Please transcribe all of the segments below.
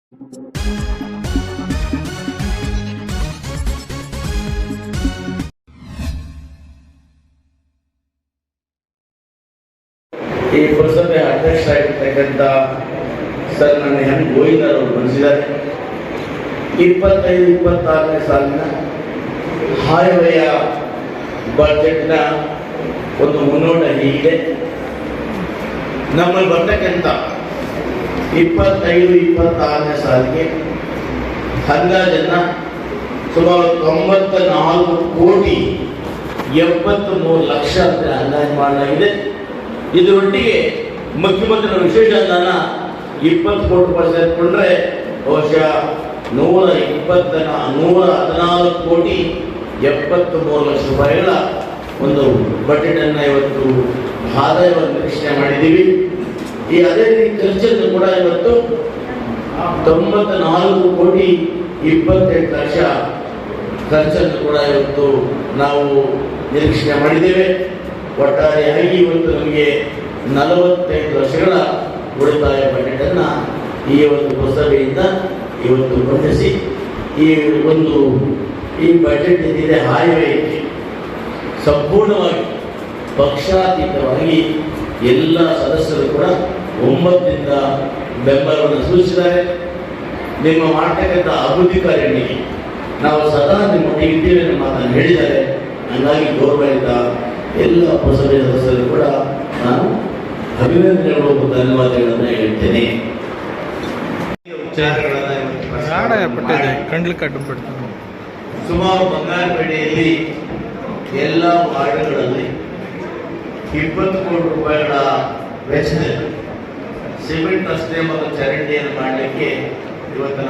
ಈ ಪುರಸಭೆ ಅಧ್ಯಕ್ಷರಾಗಿರ್ತಕ್ಕಂಥ ಸರ್ ನನ್ನ ಎಂ ಗೋವಿಂದರವರು ತಿಳಿಸಿದ್ದಾರೆ. 25-26ನೇ ಸಾಲಿನ ಆಯವ್ಯಯ ಬಜೆಟ್ನ ಒಂದು ಮುನ್ನೋಟ ಹೀಗಿದೆ. ನಮ್ಮಲ್ಲಿ ಬರ್ತಕ್ಕಂಥ 25-26ನೇ ಸಾಲಿಗೆ ಅಂದಾಜನ್ನು ಸುಮಾರು 94,73,00,000 ಅಂತ ಅಂದಾಜು ಮಾಡಲಾಗಿದೆ. ಇದರೊಟ್ಟಿಗೆ ಮುಖ್ಯಮಂತ್ರಿಗಳ ವಿಶೇಷ ಅನುದಾನ 20 ಕೋಟಿ ರೂಪಾಯಿ ಸೇರಿಕೊಂಡ್ರೆ ಬಹುಶಃ 114,73,00,000 ಒಂದು ಬಜೆಟ್ ಅನ್ನು ಇವತ್ತು ಆದಾಯವನ್ನು ನಿರೀಕ್ಷೆ ಮಾಡಿದ್ದೀವಿ. ಈ ಅದೇ ರೀತಿ ಖರ್ಚನ್ನು ಕೂಡ ಇವತ್ತು 94,28,00,000 ಖರ್ಚನ್ನು ಕೂಡ ಇವತ್ತು ನಾವು ನಿರೀಕ್ಷೆ ಮಾಡಿದ್ದೇವೆ. ಒಟ್ಟಾರೆಯಾಗಿ ಇವತ್ತು ನಮಗೆ 45 ವರ್ಷಗಳ ಉಳಿತಾಯ ಬಜೆಟನ್ನು ಈ ಒಂದು ಪುರಸಭೆಯಿಂದ ಇವತ್ತು ಮಂಡಿಸಿ ಈ ಬಜೆಟ್ ಏನಿದೆ ಆಯವ್ಯಯಕ್ಕೆ ಸಂಪೂರ್ಣವಾಗಿ ಪಕ್ಷಾತೀತವಾಗಿ ಎಲ್ಲ ಸದಸ್ಯರು ಕೂಡ ಒಮ್ಮತದಿಂದ ಬೆಂಬಲವನ್ನು ಸೂಚಿಸಿದ್ದಾರೆ. ನಿಮ್ಮ ಮಾಡ್ತಕ್ಕಂಥ ಅಭಿವೃದ್ಧಿ ಕಾರ್ಯಗಳಿಗೆ ನಾವು ಸದಾ ನಿಮ್ಮೊಟ್ಟಿಗೆ ಇದ್ದೇವೆ ಎಂಬ ಮಾತನ್ನು ಹೇಳಿದ್ದಾರೆ. ಹಾಗಾಗಿ ಗೌರವಯುತ ಎಲ್ಲ ಪುರಸಭೆ ಸದಸ್ಯರು ಕೂಡ ನಾನು ಅಭಿನಂದನೆಗಳು ಮತ್ತು ಧನ್ಯವಾದಗಳನ್ನು ಹೇಳ್ತೇನೆ. ಸುಮಾರು ಬಂಗಾರಪೇಟೆಯಲ್ಲಿ ಎಲ್ಲ ವಾರ್ಡ್ಗಳಲ್ಲಿ 20 ಕೋಟಿ ರೂಪಾಯಿಗಳ ವೆಚ್ಚದಲ್ಲಿ ಸಿಮೆಂಟ್ ರಸ್ತೆ ಮತ್ತು ಚರಂಡಿಯನ್ನು ಮಾಡಲಿಕ್ಕೆ ಇವತ್ತು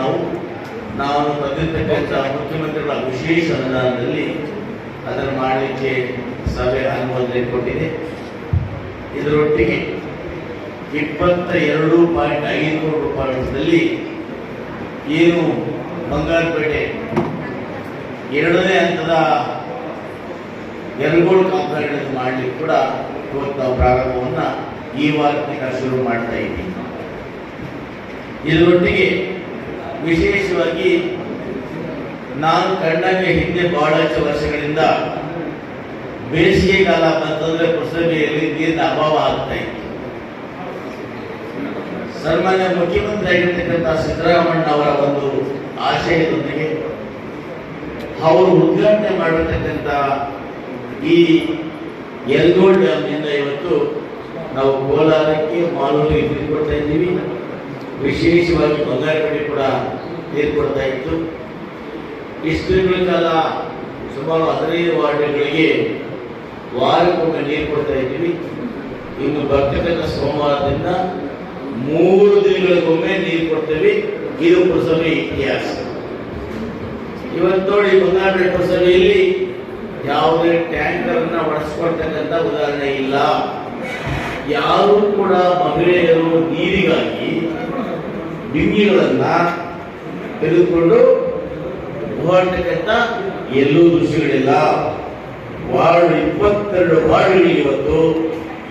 ನಾನು ತಂದಿರ್ತಕ್ಕಂಥ ಮುಖ್ಯಮಂತ್ರಿಗಳ ವಿಶೇಷ ಅನುದಾನದಲ್ಲಿ ಅದನ್ನು ಮಾಡಲಿಕ್ಕೆ ಸಭೆ ಅನುಮೋದನೆ ಕೊಟ್ಟಿದೆ. ಇದರೊಟ್ಟಿಗೆ 22.5 ಕೋಟಿ ರೂಪಾಯಿಗಳಲ್ಲಿ ಏನು ಬಂಗಾರಪೇಟೆ 2ನೇ ಹಂತದ ಎರಗೋಳು ಕಾಮಗಾರಿಗಳನ್ನು ಮಾಡಲಿಕ್ಕೆ ಕೂಡ ಇವತ್ತು ನಾವು ಪ್ರಾರಂಭವನ್ನು ಈ ವಾರದಿಂದ ಶುರು ಮಾಡ್ತಾ ಇದ್ದೀವಿ. ಇದರೊಟ್ಟಿಗೆ ವಿಶೇಷವಾಗಿ ನಾನು ಕಂಡಂಗೆ ಹಿಂದೆ ಬಹಳಷ್ಟು ವರ್ಷಗಳಿಂದ ಬೇಸಿಗೆ ಕಾಲ ಬಂತಂದ್ರೆ ಪುರಸಭೆಯಲ್ಲಿ ನೀರಿನ ಅಭಾವ ಆಗ್ತಾ ಇತ್ತು. ಸನ್ಮಾನ್ಯ ಮುಖ್ಯಮಂತ್ರಿ ಆಗಿರ್ತಕ್ಕಂಥ ಸಿದ್ದರಾಮಣ್ಣ ಅವರ ಒಂದು ಆಶಯದೊಂದಿಗೆ ಅವರು ಉದ್ಘಾಟನೆ ಮಾಡಿರ್ತಕ್ಕಂಥ ಈ ಯರಗೋಳ್ ಡ್ಯಾಮ್ನಿಂದ ಇವತ್ತು ನಾವು ಕೋಲಾರಕ್ಕೆ ಮಾಲೂರಿಗೆ ನೀರು ಕೊಡ್ತಾ ಇದ್ದೀವಿ. ವಿಶೇಷವಾಗಿ ಬಂಗಾರಪೇಟೆ ಕೂಡ ನೀರು ಕೊಡ್ತಾ ಇತ್ತು. ಇಷ್ಟು ದಿನಗಳ ಕಾಲ ಸುಮಾರು 15 ವಾರ್ಡ್ಗಳಿಗೆ ವಾರಕ್ಕೊಮ್ಮೆ ನೀರು ಕೊಡ್ತಾ ಇದ್ದೀವಿ. ಇನ್ನು ಬರ್ತಕ್ಕಂಥ ಸೋಮವಾರದಿಂದ 3 ದಿನಗಳಿಗೊಮ್ಮೆ ನೀರು ಕೊಡ್ತೇವೆ. ಇದು ಪುರಸಭೆ ಇತಿಹಾಸ. ಇವತ್ತು ನೋಡಿ ಬಂಗಾರಪೇಟೆ ಪುರಸಭೆಯಲ್ಲಿ ಯಾವುದೇ ಟ್ಯಾಂಕರ್ನ ಒಡಿಸ್ಕೊಳ್ತಕ್ಕಂಥ ಉದಾಹರಣೆ ಇಲ್ಲ. ಯಾರು ಕೂಡ ಮಹಿಳೆಯರು ನೀರಿಗಾಗಿ ಬಿಂಗಿಗಳನ್ನ ತೆಗೆದುಕೊಂಡು ಹೋಗ್ತಕ್ಕಂಥ ಎಲ್ಲೂ ದೃಶ್ಯಗಳಿಲ್ಲ. ವಾರ್ಡ್ 22 ವಾರ್ಡ್ಗಳಿಗೆ ಇವತ್ತು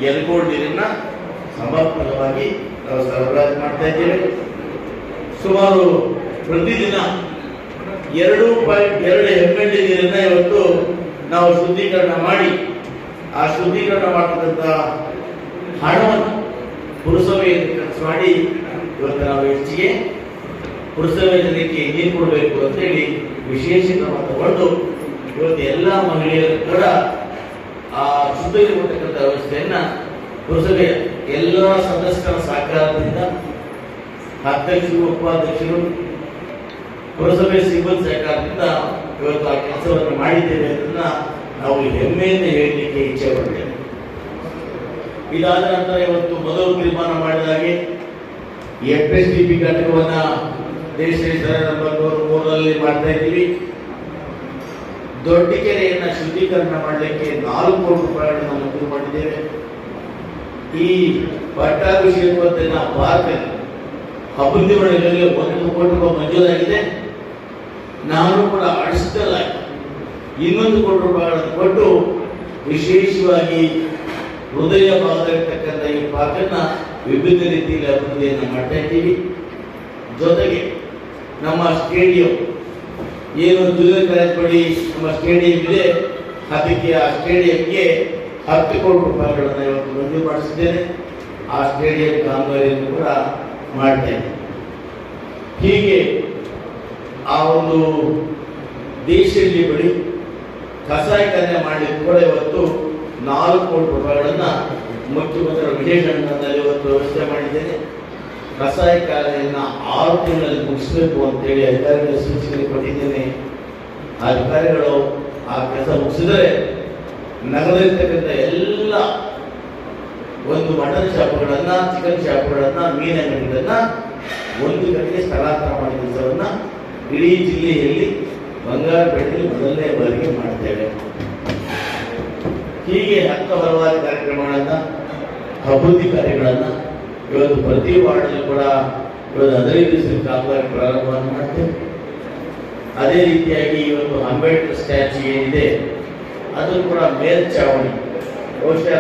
ಯರಗೋಳ್ ನೀರನ್ನ ಸಮರ್ಪಕವಾಗಿ ನಾವು ಸರಬರಾಜು ಮಾಡ್ತಾ ಇದ್ದೇವೆ. ಸುಮಾರು ಪ್ರತಿದಿನ 2.2 ML ನೀರನ್ನ ಇವತ್ತು ನಾವು ಶುದ್ಧೀಕರಣ ಮಾಡಿ ಆ ಶುದ್ಧೀಕರಣ ಮಾಡತಕ್ಕಂಥ ಹಣವನ್ನು ಪುರಸಭೆಯಲ್ಲಿ ಖರ್ಚು ಮಾಡಿ ಇವತ್ತು ನಾವು ಹೆಚ್ಚಿಗೆ ಪುರಸಭೆ ಜನಕ್ಕೆ ನೀರು ಕೊಡಬೇಕು ಅಂತೇಳಿ ವಿಶೇಷ ಕ್ರಮ ತಗೊಂಡು ಇವತ್ತು ಎಲ್ಲ ಮಹಿಳೆಯರು ಕೂಡ ಆ ಶುದ್ಧೀಕರಿಸತಕ್ಕಂಥ ವ್ಯವಸ್ಥೆಯನ್ನ ಪುರಸಭೆಯ ಎಲ್ಲ ಸದಸ್ಯರ ಸಹಕಾರದಿಂದ ಅಧ್ಯಕ್ಷರು, ಉಪಾಧ್ಯಕ್ಷರು, ಪುರಸಭೆ ಸಿಬ್ಬಂದಿ ಸಹಕಾರದಿಂದ ಇವತ್ತು ಆ ಕೆಲಸವನ್ನು ಮಾಡಿದ್ದೇವೆ ಅದನ್ನ ನಾವು ಹೆಮ್ಮೆಯಿಂದ ಹೇಳಲಿಕ್ಕೆ ಇಚ್ಛೆ ಪಡ್ತೇವೆ. ಇದಾದ ನಂತರ ಇವತ್ತು ಮೊದಲು ತೀರ್ಮಾನ ಮಾಡಿದ ಹಾಗೆ FSDP ಘಟಕವನ್ನ ದೇಶದ ಸರ ನಂಬರ್ 103 ಮಾಡ್ತಾ ಇದ್ದೀವಿ. ದೊಡ್ಡಕೆರೆಯನ್ನ ಶುದ್ಧೀಕರಣ ಮಾಡಲಿಕ್ಕೆ 4 ಕೋಟಿ ರೂಪಾಯಿಗಳನ್ನು ಮಂಜೂರು ಮಾಡಿದ್ದೇವೆ. ಈ ಪಟ್ಟಾಭಿಷೇಕೋತ್ಸವ ಪಾರ್ಕ್ ಅಭಿವೃದ್ಧಿ ಮಾಡಲು 1 ಕೋಟಿ ರೂಪಾಯಿ ಮಂಜೂರಾಗಿದೆ. ನಾನು ಕೂಡ ಅಡಿಷನಲ್ ಆಗಿ 2 ಕೋಟಿ ರೂಪಾಯಿಗಳನ್ನು ಕೊಟ್ಟು ವಿಶೇಷವಾಗಿ ಹೃದಯ ಭಾಗದಲ್ಲಿರ್ತಕ್ಕಂಥ ಈ ಪಾರ್ಕನ್ನು ವಿಭಿನ್ನ ರೀತಿಯಲ್ಲಿ ಅಭಿವೃದ್ಧಿಯನ್ನು ಮಾಡ್ತಾ ಇದ್ದೀವಿ. ಜೊತೆಗೆ ನಮ್ಮ ಸ್ಟೇಡಿಯಂ ಏನು ಜೂನಿಯರ್ ಕಾಲೇಜ್ ಬಳಿ ನಮ್ಮ ಸ್ಟೇಡಿಯಂ ಇದೆ, ಅದಕ್ಕೆ ಆ ಸ್ಟೇಡಿಯಂಗೆ 10 ಕೋಟಿ ರೂಪಾಯಿಗಳನ್ನು ಇವತ್ತು ಮಂಜೂರು ಮಾಡಿಸಿದ್ದೇನೆ. ಆ ಸ್ಟೇಡಿಯಂ ಕಾಮಗಾರಿಯನ್ನು ಕೂಡ ಮಾಡ್ತೇನೆ. ಹೀಗೆ ಆ ಒಂದು ದೇಶದಲ್ಲಿ ಬಳಿ ಕಸಾಯಿಖಾನೆ ಮಾಡಲಿಕ್ಕೆ ಕೂಡ ಇವತ್ತು 4 ಕೋಟಿ ರೂಪಾಯಿಗಳನ್ನು ಮುಖ್ಯಮಂತ್ರಿ ವಿಶೇಷ ಅನುದಾನದಲ್ಲಿ ಇವತ್ತು ವ್ಯವಸ್ಥೆ ಮಾಡಿದ್ದೇನೆ. ಕಸಾಯಿಖಾನೆಯನ್ನು 6 ತಿಂಗಳಲ್ಲಿ ಮುಗಿಸಬೇಕು ಅಂತೇಳಿ ಅಧಿಕಾರಿಗಳ ಸೂಚನೆ ಕೊಟ್ಟಿದ್ದೇನೆ. ಆ ಅಧಿಕಾರಿಗಳು ಆ ಕೆಲಸ ಮುಗಿಸಿದರೆ ನಗರದಲ್ಲಿರ್ತಕ್ಕಂಥ ಎಲ್ಲ ಒಂದು ಮಟನ್ ಶಾಪ್ಗಳನ್ನ, ಚಿಕನ್ ಶಾಪ್ಗಳನ್ನ, ಮೀನು ಅಂಗಡಿಗಳನ್ನ ಒಂದು ಕಡೆಗೆ ಸ್ಥಳಾಂತರ ಮಾಡಿದ ಕೆಲಸವನ್ನ ಇಡೀ ಜಿಲ್ಲೆಯಲ್ಲಿ ಬಂಗಾರಪೇಟೆಯಲ್ಲಿ ಮೊದಲನೇ ಬಾರಿಗೆ ಮಾಡ್ತೇವೆ. ಹೀಗೆ ಹಲವಾರು ಕಾರ್ಯಕ್ರಮಗಳನ್ನ, ಅಭಿವೃದ್ಧಿ ಕಾರ್ಯಗಳನ್ನ ಇವತ್ತು ಪ್ರತಿ ವಾರ್ಡಲ್ಲಿ ಕೂಡ ಇವತ್ತು 15 ದಿವಸದ ಕಾಮಗಾರಿ ಪ್ರಾರಂಭವನ್ನು ಮಾಡ್ತೇವೆ. ಅದೇ ರೀತಿಯಾಗಿ ಇವತ್ತು ಅಂಬೇಡ್ಕರ್ ಸ್ಟ್ಯಾಚ್ಯೂ ಏನಿದೆ ಅದನ್ನು ಕೂಡ ಮೇಲ್ಚಾವಣಿ ಬಹುಶಃ